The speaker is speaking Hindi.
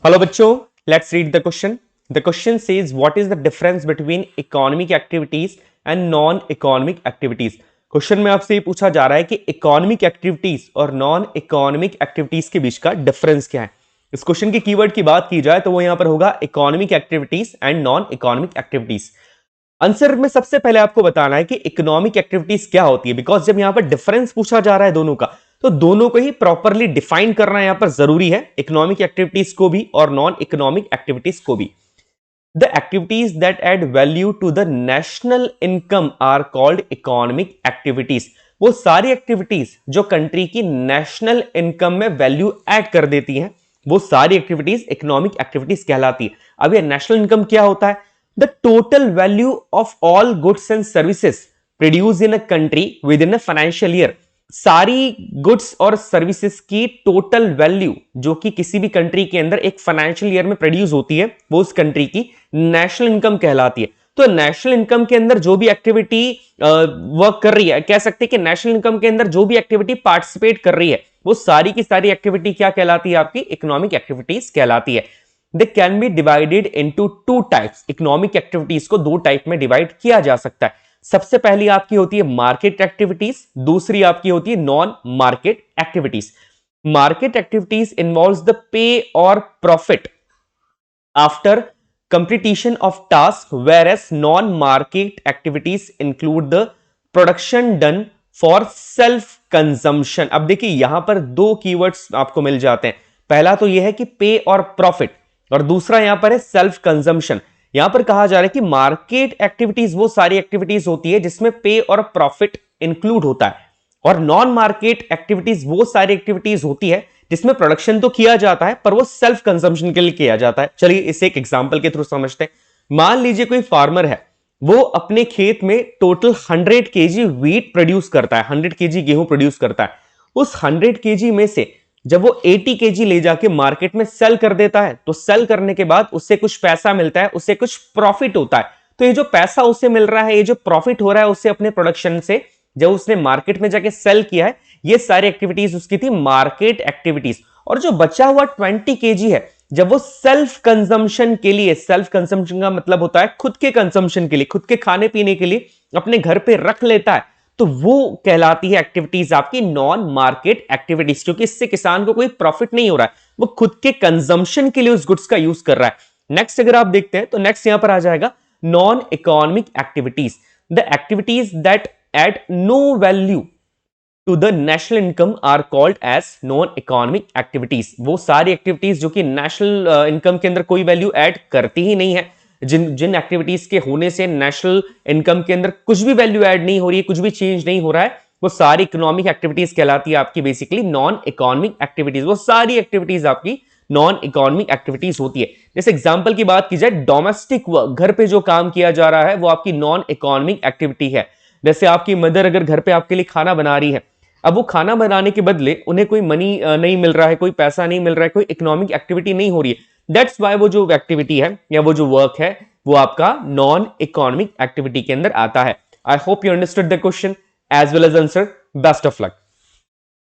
हेलो बच्चों, let's read the question. The question says what is the difference between economic activities and non economic activities. Question में आपसे ये पूछा जा रहा है कि इकोनॉमिक एक्टिविटीज और नॉन इकोनॉमिक एक्टिविटीज के बीच का डिफरेंस क्या है. इस क्वेश्चन के कीवर्ड की बात की जाए तो वो यहां पर होगा economic activities and non economic activities. Answer में सबसे पहले आपको बताना है कि इकोनॉमिक एक्टिविटीज क्या होती है, बिकॉज जब यहां पर डिफरेंस पूछा जा रहा है दोनों का, तो दोनों को ही प्रॉपरली डिफाइन करना यहां पर जरूरी है, इकोनॉमिक एक्टिविटीज को भी और नॉन इकोनॉमिक एक्टिविटीज को भी. The activities that add value to the national income are called economic activities. वो सारी एक्टिविटीज जो कंट्री की नेशनल इनकम में वैल्यू ऐड कर देती हैं, वो सारी एक्टिविटीज इकोनॉमिक एक्टिविटीज कहलाती है. अब ये नेशनल इनकम क्या होता है? The total value of all goods and services produce in a country with in a financial year. सारी गुड्स और सर्विसेज की टोटल वैल्यू जो कि किसी भी कंट्री के अंदर एक फाइनेंशियल ईयर में प्रोड्यूस होती है, वो उस कंट्री की नेशनल इनकम कहलाती है. तो नेशनल इनकम के अंदर जो भी एक्टिविटी वर्क कर रही है, कह सकते हैं कि नेशनल इनकम के अंदर जो भी एक्टिविटी पार्टिसिपेट कर रही है, वो सारी की सारी एक्टिविटी क्या कहलाती है? आपकी इकोनॉमिक एक्टिविटीज कहलाती है. They can be divided into two types. Economic activities को दो टाइप में डिवाइड किया जा सकता है. सबसे पहली आपकी होती है मार्केट एक्टिविटीज, दूसरी आपकी होती है non market activities. Market activities involves the pay और profit after completion of task, whereas non-market activities include the production done for self consumption. अब देखिए यहां पर दो कीवर्ड्स आपको मिल जाते हैं. पहला तो यह है कि पे और प्रॉफिट, और दूसरा यहां पर है सेल्फ कंजम्पशन. यहां पर कहा जा रहा है कि मार्केट एक्टिविटीज वो सारी एक्टिविटीज होती है जिसमें पे और प्रॉफिट इंक्लूड होता है, और नॉन मार्केट एक्टिविटीज वो सारी एक्टिविटीज होती है जिसमें प्रोडक्शन तो किया जाता है पर वो सेल्फ कंजम्पशन के लिए किया जाता है. चलिए इसे एक एग्जांपल के थ्रू समझते हैं. मान लीजिए कोई फार्मर है, वो अपने खेत में टोटल 100 केजी व्हीट प्रोड्यूस करता है, 100 केजी गेहूं प्रोड्यूस करता है. उस 100 केजी में से जब वो 80 केजी ले जाके मार्केट में सेल कर देता है, तो सेल करने के बाद उससे कुछ पैसा मिलता है, उससे कुछ प्रॉफिट होता है. तो ये जो पैसा उसे मिल रहा है, ये जो प्रॉफिट हो रहा है उससे अपने प्रोडक्शन से, जब उसने मार्केट में जाके सेल किया है, ये सारी एक्टिविटीज उसकी थी मार्केट एक्टिविटीज. और जो बचा हुआ 20 केजी है, जब वो सेल्फ कंजम्पशन के लिए, सेल्फ कंजम्पशन का मतलब होता है खुद के कंजम्पशन के लिए, खुद के खाने पीने के लिए अपने घर पे रख लेता है, तो वो कहलाती है एक्टिविटीज आपकी नॉन मार्केट एक्टिविटीज, क्योंकि इससे किसान को कोई प्रॉफिट नहीं हो रहा है, वो खुद के कंजम्पशन के लिए उस गुड्स का यूज कर रहा है. नेक्स्ट अगर आप देखते हैं तो नेक्स्ट यहां पर आ जाएगा non economic activities. The activities that add no value to the national income are called as non economic activities. वो सारी एक्टिविटीज जो कि नेशनल इनकम के अंदर कोई वैल्यू ऐड करती ही नहीं है, जिन एक्टिविटीज के होने से नेशनल इनकम के अंदर कुछ भी वैल्यू ऐड नहीं हो रही है, कुछ भी चेंज नहीं हो रहा है, वो सारी इकोनॉमिक एक्टिविटीज कहलाती है आपकी बेसिकली नॉन इकोनॉमिक एक्टिविटीज. वो सारी एक्टिविटीज आपकी नॉन इकोनॉमिक एक्टिविटीज होती है. जैसे एग्जांपल की बात की जाए, डोमेस्टिक वर्क, घर पे जो काम किया जा रहा है, वो आपकी नॉन इकोनॉमिक एक्टिविटी है. जैसे आपकी मदर अगर घर पे आपके लिए खाना बना रही है, अब वो खाना बनाने के बदले उन्हें कोई मनी नहीं मिल रहा है, कोई पैसा नहीं मिल रहा है, कोई इकोनॉमिक एक्टिविटी नहीं हो रही है. दैट्स वाई वो जो एक्टिविटी है या वो जो वर्क है, वो आपका नॉन इकोनॉमिक एक्टिविटी के अंदर आता है. I hope you understood the question as well as answer. Best of luck.